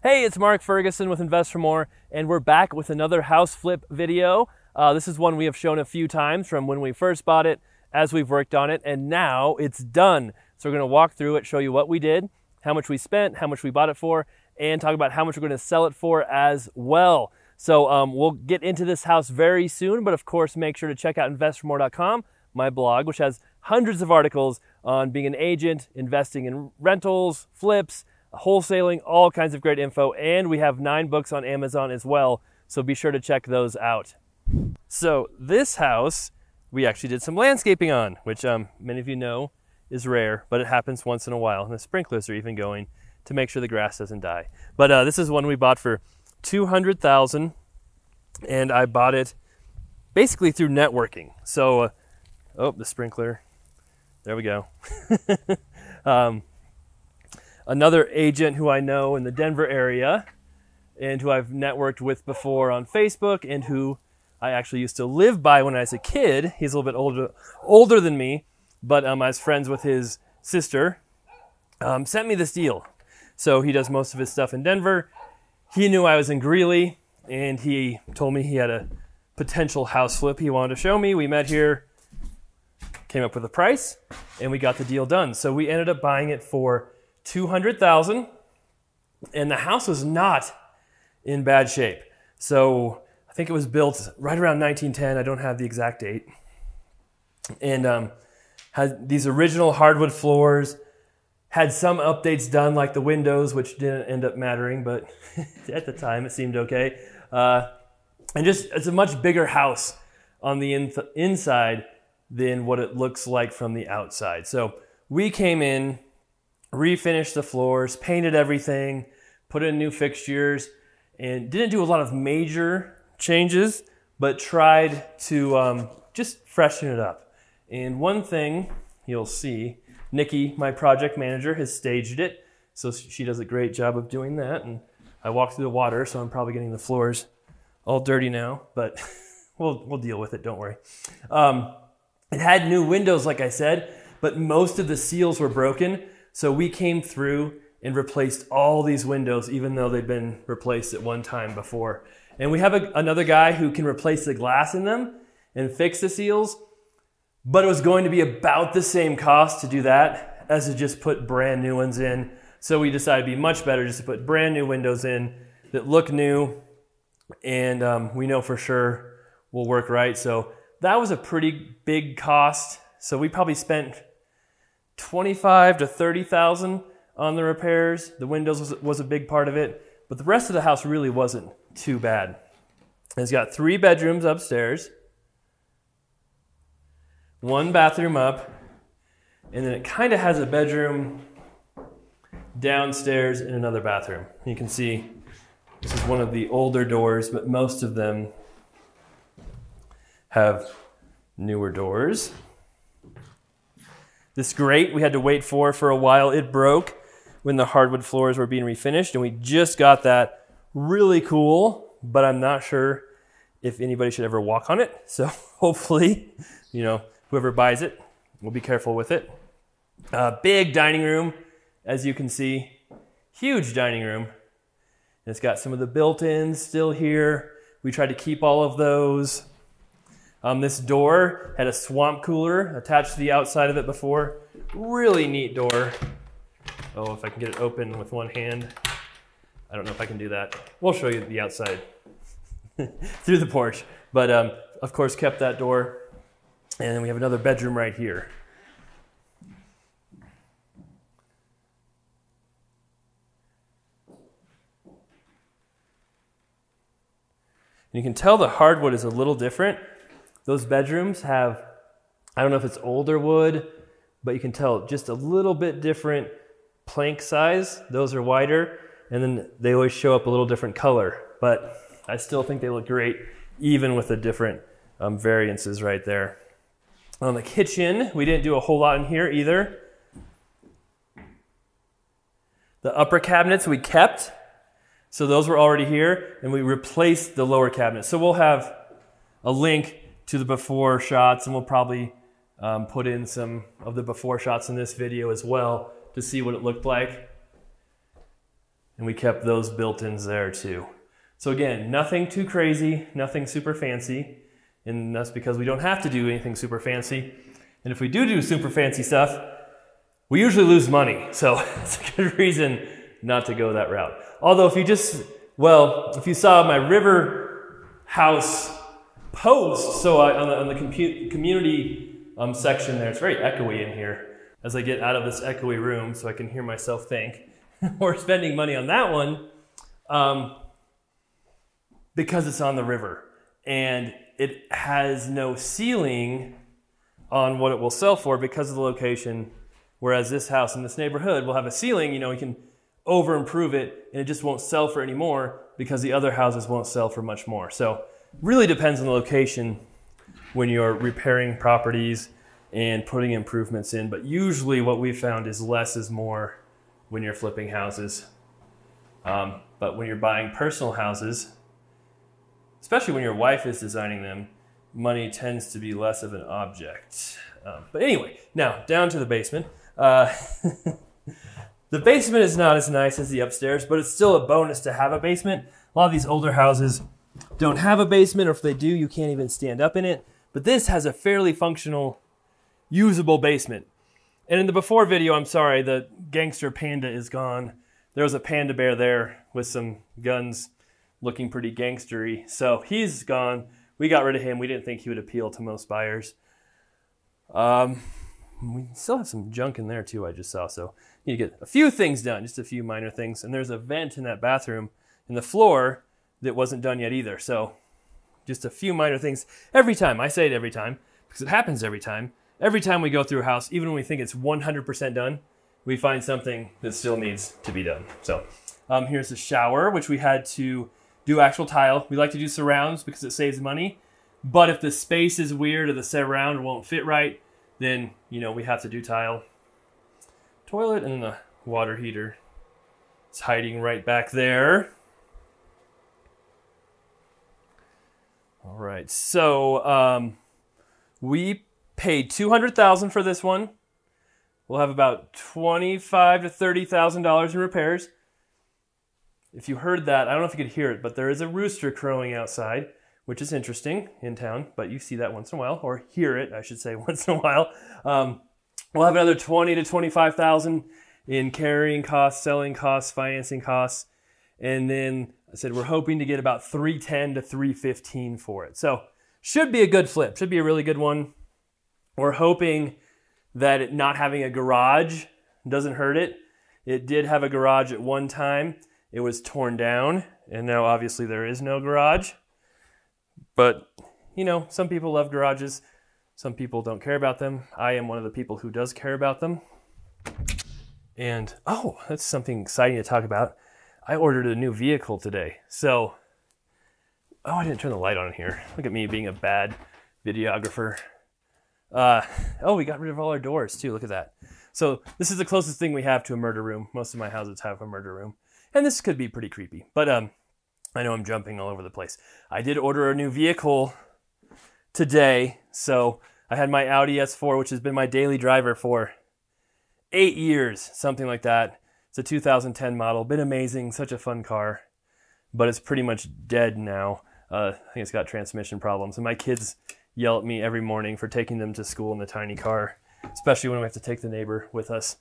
Hey, it's Mark Ferguson with Invest for More, and we're back with another house flip video. This is one we have shown a few times from when we first bought it, as we've worked on it, and now it's done. So we're going to walk through it, show you what we did, how much we spent, how much we bought it for, and talk about how much we're going to sell it for as well. So we'll get into this house very soon, but of course make sure to check out investformore.com, my blog, which has hundreds of articles on being an agent, investing in rentals, flips, wholesaling, all kinds of great info, and we have 9 books on Amazon as well, so be sure to check those out. So this house we actually did some landscaping on, which many of you know is rare, but it happens once in a while, and the sprinklers are even going to make sure the grass doesn't die. But this is one we bought for $200,000, and I bought it basically through networking. So oh, the sprinkler, there we go. Another agent who I know in the Denver area and who I've networked with before on Facebook and who I actually used to live by when I was a kid. He's a little bit older than me, but I was friends with his sister, sent me this deal. So he does most of his stuff in Denver. He knew I was in Greeley, and he told me he had a potential house flip he wanted to show me. We met here, came up with a price, and we got the deal done. So we ended up buying it for $200,000, and the house was not in bad shape. So I think it was built right around 1910. I don't have the exact date. And had these original hardwood floors, had some updates done like the windows, which didn't end up mattering, but at the time it seemed okay. And just, it's a much bigger house on the inside than what it looks like from the outside. So we came in, refinished the floors, painted everything, put in new fixtures, and didn't do a lot of major changes, but tried to just freshen it up. And one thing you'll see, Nikki, my project manager, has staged it, so she does a great job of doing that. And I walked through the water, so I'm probably getting the floors all dirty now, but we'll deal with it, don't worry. It had new windows, like I said, but most of the seals were broken. So we came through and replaced all these windows, even though they'd been replaced at one time before. And we have another guy who can replace the glass in them and fix the seals, but it was going to be about the same cost to do that as to just put brand new ones in. So we decided it'd be much better just to put brand new windows in that look new, and we know for sure will work right. So that was a pretty big cost. So we probably spent $25,000 to $30,000 on the repairs. The windows was a big part of it, but the rest of the house really wasn't too bad. It's got 3 bedrooms upstairs, 1 bathroom up, and then it kind of has a bedroom downstairs and another bathroom. You can see this is one of the older doors, but most of them have newer doors. This grate we had to wait for a while. It broke when the hardwood floors were being refinished, and we just got that. Really cool, but I'm not sure if anybody should ever walk on it. So hopefully, whoever buys it will be careful with it. Big dining room, as you can see. Huge dining room. And it's got some of the built-ins still here. We tried to keep all of those. This door had a swamp cooler attached to the outside of it before. Really neat door. Oh, if I can get it open with one hand. I don't know if I can do that. We'll show you the outside through the porch. But of course kept that door. And then we have another bedroom right here. And you can tell the hardwood is a little different. Those bedrooms have, I don't know if it's older wood, but you can tell just a little bit different plank size. Those are wider, and then they always show up a little different color. But I still think they look great, even with the different variances right there. On the kitchen, we didn't do a whole lot in here either. The upper cabinets we kept, so those were already here, and we replaced the lower cabinets. So we'll have a link to the before shots, and we'll probably put in some of the before shots in this video as well to see what it looked like. and we kept those built-ins there too. So again, nothing too crazy, nothing super fancy, and that's because we don't have to do anything super fancy. And if we do super fancy stuff, we usually lose money. So it's a good reason not to go that route. Although if you saw my river house post, so on the community section there, it's very echoey in here as I get out of this echoey room so I can hear myself think. We're spending money on that one because it's on the river and it has no ceiling on what it will sell for because of the location, whereas this house in this neighborhood will have a ceiling. You know, you can over improve it and it just won't sell for any more because the other houses won't sell for much more. So really depends on the location when you're repairing properties and putting improvements in, but usually what we've found is less is more when you're flipping houses. But when you're buying personal houses, especially when your wife is designing them, money tends to be less of an object. But anyway, now down to the basement. The basement is not as nice as the upstairs, but it's still a bonus to have a basement. A lot of these older houses don't have a basement, or if they do, you can't even stand up in it. But this has a fairly functional, usable basement. And in the before video, I'm sorry, the gangster panda is gone. There was a panda bear there with some guns looking pretty gangstery. So he's gone. We got rid of him. We didn't think he would appeal to most buyers. We still have some junk in there too, I just saw. So you need to get a few things done, just a few minor things. And there's a vent in that bathroom in the floor that wasn't done yet either. So just a few minor things every time. I say it every time because it happens every time. Every time we go through a house, even when we think it's 100% done, we find something that still needs to be done. So here's the shower, which we had to do actual tile. We like to do surrounds because it saves money. But if the space is weird or the surround won't fit right, then, you know, we have to do tile. Toilet and the water heater is hiding right back there. All right, so we paid $200,000 for this one. We'll have about $25,000 to $30,000 in repairs. If you heard that, I don't know if you could hear it, but there is a rooster crowing outside, which is interesting in town, but you see that once in a while, or hear it, I should say, once in a while. We'll have another $20,000 to $25,000 in carrying costs, selling costs, financing costs, and then I said we're hoping to get about $310,000 to $315,000 for it. So should be a good flip, should be a really good one. We're hoping that it not having a garage doesn't hurt it. It did have a garage at one time. It was torn down, and now obviously there is no garage. But, you know, some people love garages. Some people don't care about them. I am one of the people who does care about them. And, oh, that's something exciting to talk about. I ordered a new vehicle today. So, oh, I didn't turn the light on here. Look at me being a bad videographer. Oh, we got rid of all our doors too. Look at that. So this is the closest thing we have to a murder room. Most of my houses have a murder room. And this could be pretty creepy. But I know I'm jumping all over the place. I did order a new vehicle today. So I had my Audi S4, which has been my daily driver for 8 years, something like that. It's a 2010 model. Been amazing. Such a fun car. But it's pretty much dead now. I think it's got transmission problems. And my kids yell at me every morning for taking them to school in the tiny car, especially when we have to take the neighbor with us.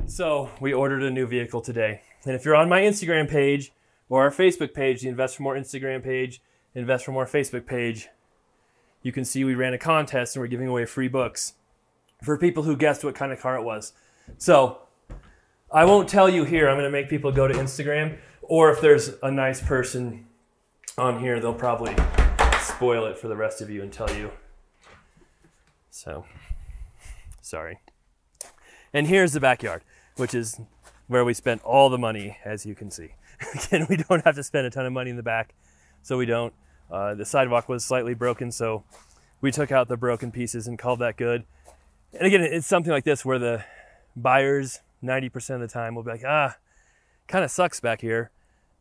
So we ordered a new vehicle today. And if you're on my Instagram page or our Facebook page, the Invest for More Instagram page, Invest for More Facebook page, you can see we ran a contest and we're giving away free books for people who guessed what kind of car it was. So I won't tell you here. I'm going to make people go to Instagram, or if there's a nice person on here, they'll probably spoil it for the rest of you and tell you. So, sorry. And here's the backyard, which is where we spent all the money, as you can see. Again, we don't have to spend a ton of money in the back, so we don't. The sidewalk was slightly broken, so we took out the broken pieces and called that good. And again, it's something like this where the buyers, 90% of the time, will be like, kind of sucks back here,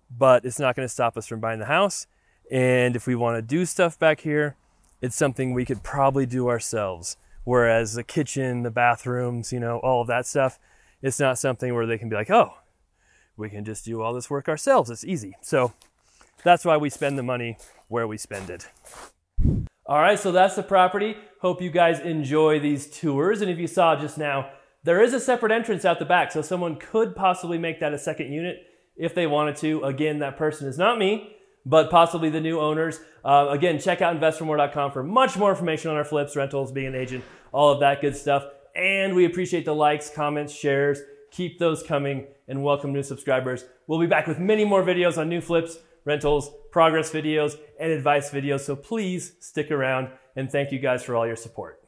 but it's not going to stop us from buying the house. And if we want to do stuff back here, it's something we could probably do ourselves. Whereas the kitchen, the bathrooms, you know, all of that stuff, it's not something where they can be like, oh, we can just do all this work ourselves. It's easy. So that's why we spend the money where we spend it. All right, so that's the property. Hope you guys enjoy these tours. And if you saw just now, there is a separate entrance out the back. So someone could possibly make that a second unit if they wanted to. Again, that person is not me, but possibly the new owners. Again, check out investformore.com for much more information on our flips, rentals, being an agent, all of that good stuff. And we appreciate the likes, comments, shares. Keep those coming and welcome new subscribers. We'll be back with many more videos on new flips, rentals, progress videos, and advice videos. So please stick around, and thank you guys for all your support.